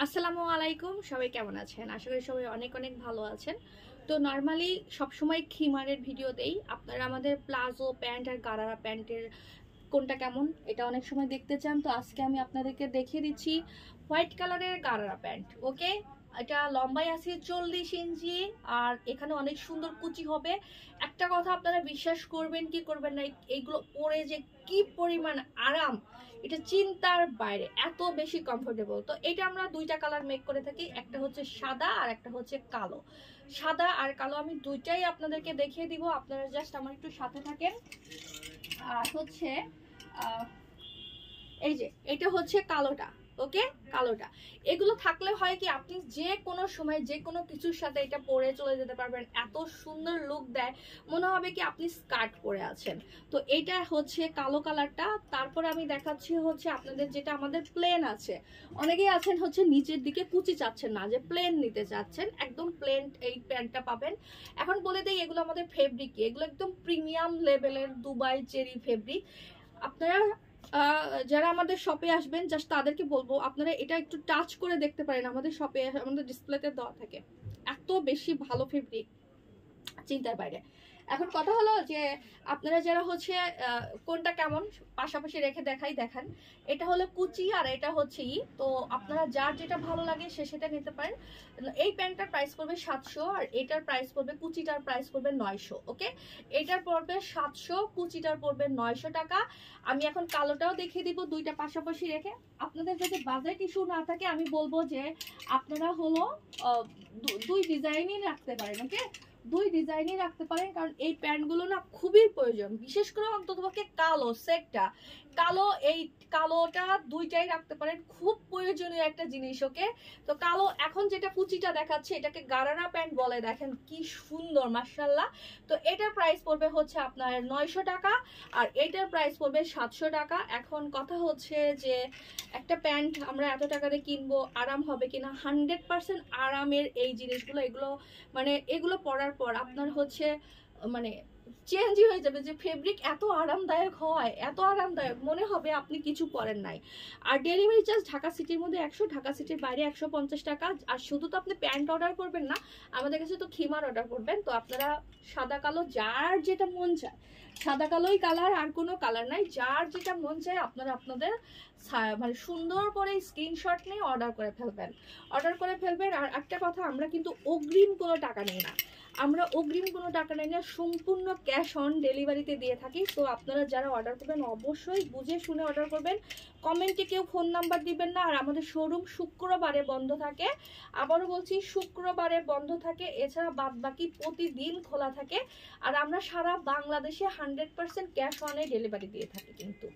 আসসালামু আলাইকুম, সবাই কেমন আছেন? আশা করি সবাই অনেক অনেক ভালো আছেন। তো নর্মালি সবসময় খিমারের ভিডিও দেই। আপনারা আমাদের প্লাজো প্যান্ট আর গারারা প্যান্টের কোনটা কেমন এটা অনেক সময় দেখতে চান। তো আজকে আমি আপনাদেরকে দেখিয়ে দিচ্ছি হোয়াইট কালারের গারারা প্যান্ট। ওকে, এটা লম্বাই আছে 40 ইঞ্চি আর এখানে অনেক সুন্দর কুচি হবে। একটা কথা আপনারা বিশ্বাস করবেন কি করবেন না, এইগুলো পরে যে কি পরিমাণ আরাম, এটা চিন্তার বাইরে, এত বেশি কমফোর্টেবল। তো এটা আমরা দুইটা কালার মেক করে থাকি, একটা হচ্ছে সাদা আর একটা হচ্ছে কালো। সাদা আর কালো আমি দুইটাই আপনাদেরকে দেখিয়ে দিব, আপনারা জাস্ট আমার একটু সাথে থাকেন। আর হচ্ছে এই যে এটা হচ্ছে কালোটা। ওকে, কালোটা এগুলো থাকলে হয় কি, আপনি যে কোনো সময় যে কোনো কিছুর সাথে এটা পরে চলে যেতে পারবেন। এত সুন্দর লুক দেয়, মনে হবে কি আপনি স্কার্ট পরে আছেন। তো এটা হচ্ছে কালো কালারটা। তারপর আমি দেখাচ্ছি হচ্ছে আপনাদের যেটা আমাদের প্লেন আছে। অনেকেই আছেন হচ্ছে নিচের দিকে কুচি চাচ্ছেন না, যে প্লেন নিতে চাচ্ছেন, একদম প্লেন এই প্যান্টটা পাবেন। এখন বলে দেই এগুলো আমাদের ফেব্রিক, এগুলো একদম প্রিমিয়াম লেভেলের দুবাই চেরি ফেব্রিক। আপনারা যারা আমাদের শপে আসবেন জাস্ট তাদেরকে বলবো আপনারা এটা একটু টাচ করে দেখতে পারেন, আমাদের শপে আমাদের ডিসপ্লেতে দেওয়া থাকে। এত বেশি ভালো ফেব্রিক, চিন্তার বাইরে। এখন কথা হলো যে আপনারা যারা হচ্ছে কোনটা কেমন পাশাপাশি রেখে দেখান। এটা হলো কুচি আর এটা হচ্ছে তো আপনারা যার যেটা ভালো লাগে সে সেটা নিতে পারেন। এই প্যান্টটার প্রাইস পড়বে 700 আর এটার প্রাইস পড়বে, কুচিটার প্রাইস পড়বে 900। ওকে, এটার পড়বে 700, কুচিটার পড়বে 900 টাকা। আমি এখন কালোটাও দেখিয়ে দিব দুইটা পাশাপাশি রেখে। আপনাদের যদি বাজেট ইস্যু না থাকে আমি বলবো যে আপনারা হলো দুই ডিজাইনই রাখতে পারেন। ওকে, দুই ডিজাইনই রাখতে পারেন, কারণ এই প্যান্টগুলো না খুবই প্রয়োজন, বিশেষ করে অন্ততপক্ষে কালো সেটটা, কালো এই কালোটা দুইটাই রাখতে পারেন, খুব প্রয়োজনীয় একটা জিনিস। ওকে, তো কালো এখন যেটা কুচিটা দেখাচ্ছে এটাকে গারারা প্যান্ট বলে, দেখেন কি সুন্দর মাশাআল্লাহ। তো এটার প্রাইস পড়বে হচ্ছে আপনার 900 টাকা আর এটার প্রাইস পড়বে 700 টাকা। এখন কথা হচ্ছে যে একটা প্যান্ট আমরা এত টাকা দিয়ে কিনবো, আরাম হবে কিনা? 100% আরামের এই জিনিসগুলো, এগুলো মানে এগুলো পরার পর আপনার হচ্ছে মানে চেঞ্জই হয়ে যাবে, যে ফেব্রিক এত আরামদায়ক হয়, এত আরামদায়ক মনে হবে আপনি কিছু পরেন নাই। আর ডেলিভারি চার্জ ঢাকা সিটির মধ্যে 100, ঢাকা সিটির বাইরে 150 টাকা। আর শুধু তো আপনি প্যান্ট অর্ডার করবেন না, আমাদের কাছে তো খিমার অর্ডার করবেন। তো আপনারা সাদা কালো যার যেটা মন চায়, সাদা কালোই কালার, আর কোনো কালার নাই, যার যেটা মন চায় আপনারা আপনাদের মানে সুন্দর করে স্ক্রিনশট নিয়ে অর্ডার করে ফেলবেন। আর একটা কথা, আমরা কিন্তু অগ্রিম কোনো টাকা নিই না, আমরা অগ্রিম কোনো টাকা নেই না, সম্পূর্ণ ক্যাশ অন ডেলিভারিতে দিয়ে থাকি। তো আপনারা যারা অর্ডার করবেন অবশ্যই বুঝে শুনে অর্ডার করবেন, কমেন্টে কেউ ফোন নাম্বার দিবেন না। আর আমাদের শোরুম শুক্রবারে বন্ধ থাকে, আবারও বলছি শুক্রবারে বন্ধ থাকে, এছাড়া বাদ বাকি প্রতিদিন খোলা থাকে। আর আমরা সারা বাংলাদেশে 100% ক্যাশ অনে ডেলিভারি দিয়ে থাকি কিন্তু।